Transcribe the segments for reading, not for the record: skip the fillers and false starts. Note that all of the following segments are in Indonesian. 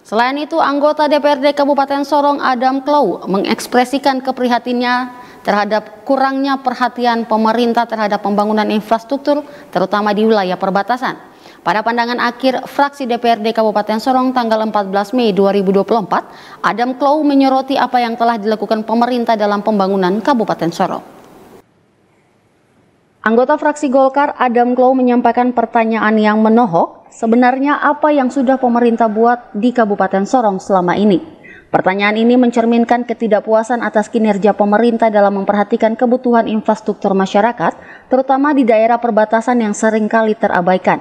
Selain itu, anggota DPRD Kabupaten Sorong Adam Klow mengekspresikan keprihatinannya terhadap kurangnya perhatian pemerintah terhadap pembangunan infrastruktur, terutama di wilayah perbatasan. Pada pandangan akhir fraksi DPRD Kabupaten Sorong tanggal 14 Mei 2024, Adam Klow menyoroti apa yang telah dilakukan pemerintah dalam pembangunan Kabupaten Sorong. Anggota fraksi Golkar Adam Klow menyampaikan pertanyaan yang menohok, sebenarnya apa yang sudah pemerintah buat di Kabupaten Sorong selama ini? Pertanyaan ini mencerminkan ketidakpuasan atas kinerja pemerintah dalam memperhatikan kebutuhan infrastruktur masyarakat, terutama di daerah perbatasan yang seringkali terabaikan.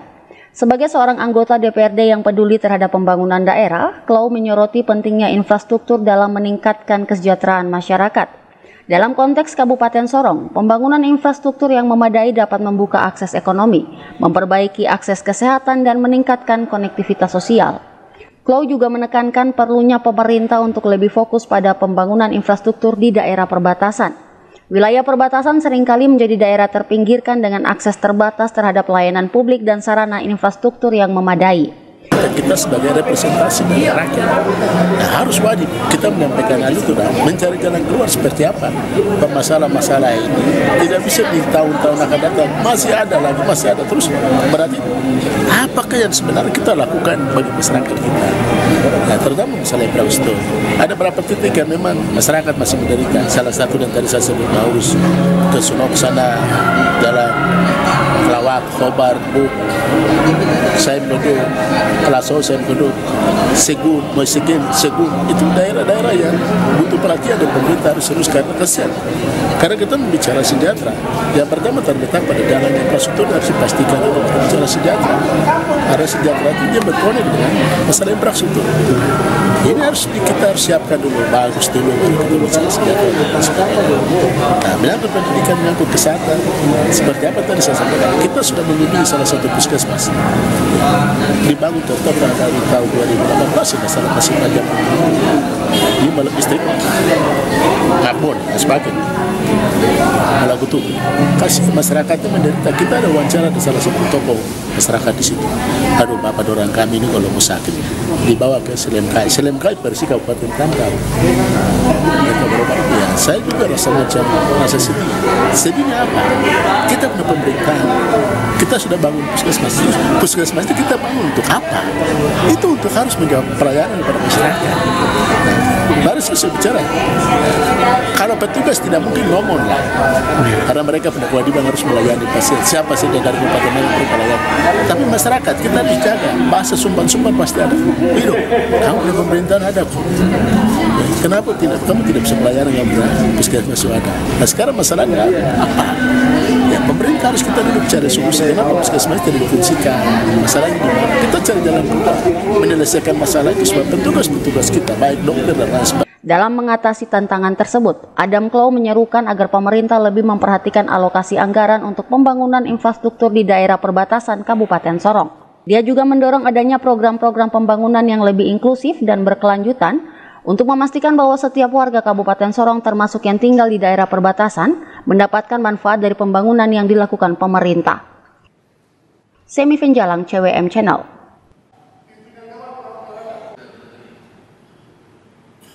Sebagai seorang anggota DPRD yang peduli terhadap pembangunan daerah, Klow menyoroti pentingnya infrastruktur dalam meningkatkan kesejahteraan masyarakat. Dalam konteks Kabupaten Sorong, pembangunan infrastruktur yang memadai dapat membuka akses ekonomi, memperbaiki akses kesehatan, dan meningkatkan konektivitas sosial. Klow juga menekankan perlunya pemerintah untuk lebih fokus pada pembangunan infrastruktur di daerah perbatasan. Wilayah perbatasan seringkali menjadi daerah terpinggirkan dengan akses terbatas terhadap layanan publik dan sarana infrastruktur yang memadai. Kita sebagai representasi dari rakyat harus wajib kita menyampaikan hal itu dan mencari jalan keluar seperti apa. Masalah-masalah ini tidak bisa di tahun-tahun akan datang masih ada terus. Berarti apakah yang sebenarnya kita lakukan bagi masyarakat kita? Nah, terutama masalah infrastruktur. Ada beberapa titik yang memang masyarakat masih menderita. Salah satu yang tadi saya sebut harus ke Sunok sana, jalan Lawak, Khobar, Buk, Saim Dodo, Kelaso, Saim Dodo, Segun, Moisikin, Segun, itu daerah-daerah yang butuh perhatian dan pemerintah harus serius karena kesian. Karena kita membicara sejahtera, yang pertama terletak pada jalan infrastruktur harus dipastikan untuk bicara sejahtera. Karena sejahtera itu dia berkonek dengan masalah infrastruktur. Ini kita harus siapkan dulu, bagus dulu baru kita bicara sejahtera. Nah, menyangkut pendidikan, menyangkut kesehatan, seperti apa tadi saya sampaikan, kita sudah memiliki salah satu puskesmas dibangun total dari tahun 2018 masalah masih panjang ini malam listrik Mabon dan sebagainya malah gitu kasih masyarakatnya menderita. Kita ada wawancara di salah satu toko masyarakat di situ. Aduh bapak dorang kami ini kalau mau sakit dibawa ke Selemkai Persi Kabupaten Tangkap. Mereka berobat. Ya, saya juga rasa sedih. Sedihnya apa? Kita punya pemerintahan. Kita sudah bangun puskesmas. Puskesmas itu kita bangun untuk apa? Itu untuk harus menjawab pelayanan kepada masyarakat. Baru saya bicara. Kalau petugas tidak mungkin ngomong lah. Karena mereka punya kewajiban harus melayani pasien. Siapa saja dari kabupaten yang berpelayanan. Tapi masyarakat kita dijaga. Bahasa sumban-sumban pasti ada. Hidup. Kamu punya pemerintahan ada kok. Kenapa kamu tidak bisa pelayanan yang benar? Puskesmas ada. Nah sekarang masalahnya apa? Ya pemerintah harus kita duduk cari solusi. Kenapa puskesmas tidak difungsikan? Masalahnya gimana? Kita cari jalan keluar menyelesaikan masalah itu sebab petugas-petugas kita baik dokter dan lain sebagainya. Dalam mengatasi tantangan tersebut, Adam Klow menyerukan agar pemerintah lebih memperhatikan alokasi anggaran untuk pembangunan infrastruktur di daerah perbatasan Kabupaten Sorong. Dia juga mendorong adanya program-program pembangunan yang lebih inklusif dan berkelanjutan untuk memastikan bahwa setiap warga Kabupaten Sorong termasuk yang tinggal di daerah perbatasan mendapatkan manfaat dari pembangunan yang dilakukan pemerintah. Semi Finjalang, CWM Channel.